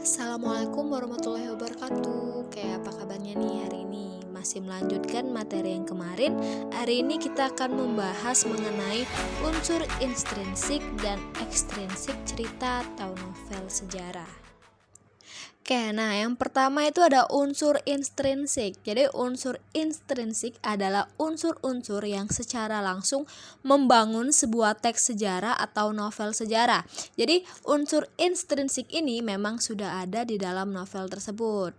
Assalamualaikum warahmatullahi wabarakatuh. Kayak apa kabarnya nih hari ini? Masih melanjutkan materi yang kemarin. Hari ini kita akan membahas mengenai unsur intrinsik dan ekstrinsik cerita atau novel sejarah. Oke, nah yang pertama itu ada unsur intrinsik. Jadi unsur intrinsik adalah unsur-unsur yang secara langsung membangun sebuah teks sejarah atau novel sejarah. Jadi unsur intrinsik ini memang sudah ada di dalam novel tersebut.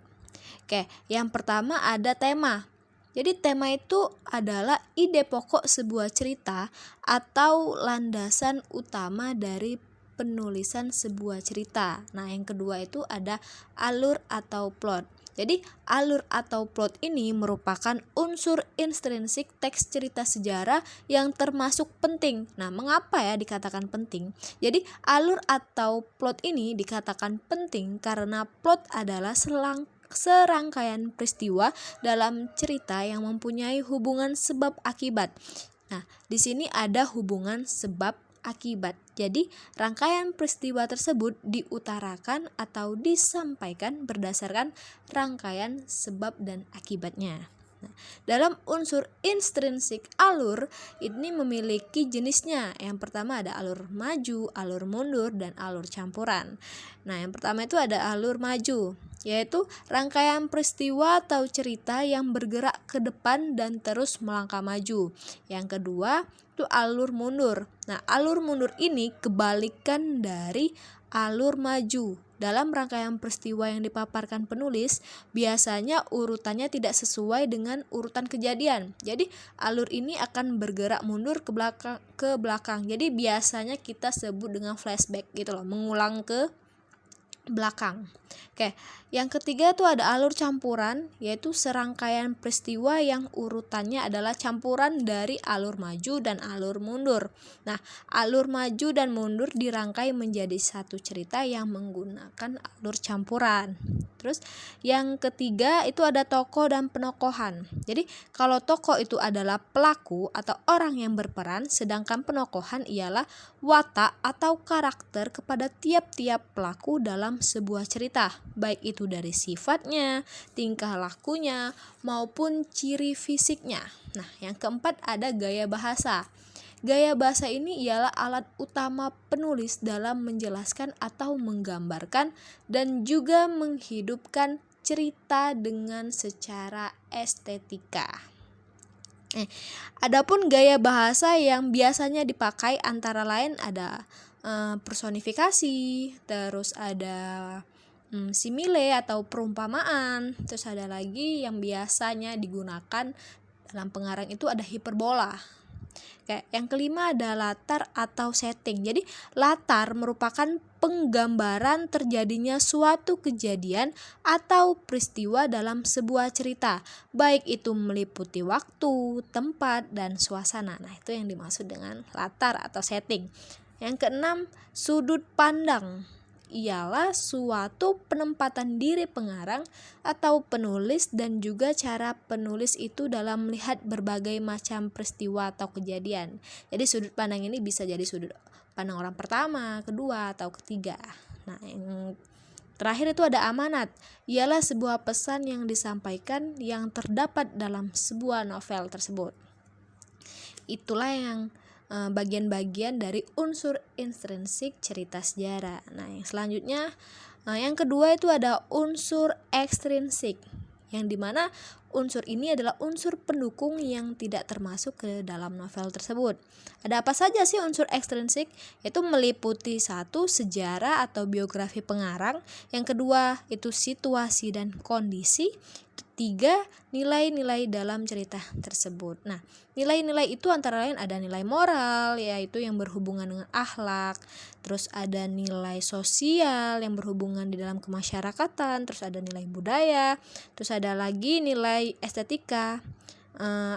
Oke, yang pertama ada tema. Jadi tema itu adalah ide pokok sebuah cerita atau landasan utama dari penulisan sebuah cerita. Nah, yang kedua itu ada alur atau plot. Jadi, alur atau plot ini merupakan unsur intrinsik teks cerita sejarah yang termasuk penting. Nah, mengapa ya dikatakan penting? Jadi, alur atau plot ini dikatakan penting karena plot adalah serangkaian peristiwa dalam cerita yang mempunyai hubungan sebab akibat. Nah, di sini ada hubungan sebab akibat. Jadi, rangkaian peristiwa tersebut diutarakan atau disampaikan berdasarkan rangkaian sebab dan akibatnya. Nah, dalam unsur intrinsik alur ini memiliki jenisnya. Yang pertama ada alur maju, alur mundur, dan alur campuran. Nah, yang pertama itu ada alur maju, yaitu rangkaian peristiwa atau cerita yang bergerak ke depan dan terus melangkah maju. Yang kedua itu alur mundur. Nah, alur mundur ini kebalikan dari alur maju. Dalam rangkaian peristiwa yang dipaparkan penulis, biasanya urutannya tidak sesuai dengan urutan kejadian. Jadi, alur ini akan bergerak mundur ke belakang. Jadi, biasanya kita sebut dengan flashback gitu loh, mengulang ke belakang. Oke, yang ketiga itu ada alur campuran, yaitu serangkaian peristiwa yang urutannya adalah campuran dari alur maju dan alur mundur. Nah, alur maju dan mundur dirangkai menjadi satu cerita yang menggunakan alur campuran. Terus yang ketiga itu ada tokoh dan penokohan. Jadi kalau tokoh itu adalah pelaku atau orang yang berperan, sedangkan penokohan ialah watak atau karakter kepada tiap-tiap pelaku dalam sebuah cerita, baik itu dari sifatnya, tingkah lakunya, maupun ciri fisiknya. Nah, yang keempat ada gaya bahasa. Gaya bahasa ini ialah alat utama penulis dalam menjelaskan atau menggambarkan dan juga menghidupkan cerita dengan secara estetika. Adapun gaya bahasa yang biasanya dipakai antara lain ada personifikasi, terus ada simile atau perumpamaan, terus ada lagi yang biasanya digunakan dalam pengarang itu ada hiperbola. Yang kelima ada latar atau setting. Jadi latar merupakan penggambaran terjadinya suatu kejadian atau peristiwa dalam sebuah cerita, baik itu meliputi waktu, tempat, dan suasana. Nah, itu yang dimaksud dengan latar atau setting. Yang keenam, sudut pandang ialah suatu penempatan diri pengarang atau penulis dan juga cara penulis itu dalam melihat berbagai macam peristiwa atau kejadian. Jadi sudut pandang ini bisa jadi sudut pandang orang pertama, kedua, atau ketiga. Nah, yang terakhir itu ada amanat, ialah sebuah pesan yang disampaikan yang terdapat dalam sebuah novel tersebut. Itulah yang bagian-bagian dari unsur intrinsik cerita sejarah. Nah, yang selanjutnya yang kedua itu ada unsur ekstrinsik, yang dimana unsur ini adalah unsur pendukung yang tidak termasuk ke dalam novel tersebut. Ada apa saja sih unsur ekstrinsik? Yaitu meliputi satu, sejarah atau biografi pengarang. Yang kedua itu situasi dan kondisi. Tiga, nilai-nilai dalam cerita tersebut. Nah, nilai-nilai itu antara lain ada nilai moral, yaitu yang berhubungan dengan akhlak, terus ada nilai sosial yang berhubungan di dalam kemasyarakatan, terus ada nilai budaya, terus ada lagi nilai estetika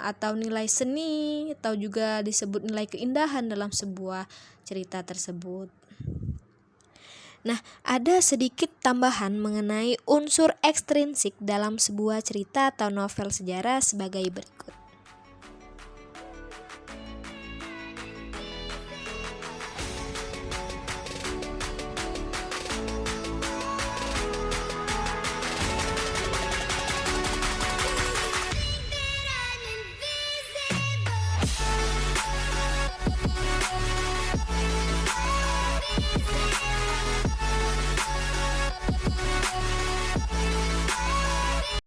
atau nilai seni, atau juga disebut nilai keindahan dalam sebuah cerita tersebut. Nah, ada sedikit tambahan mengenai unsur ekstrinsik dalam sebuah cerita atau novel sejarah sebagai berikut.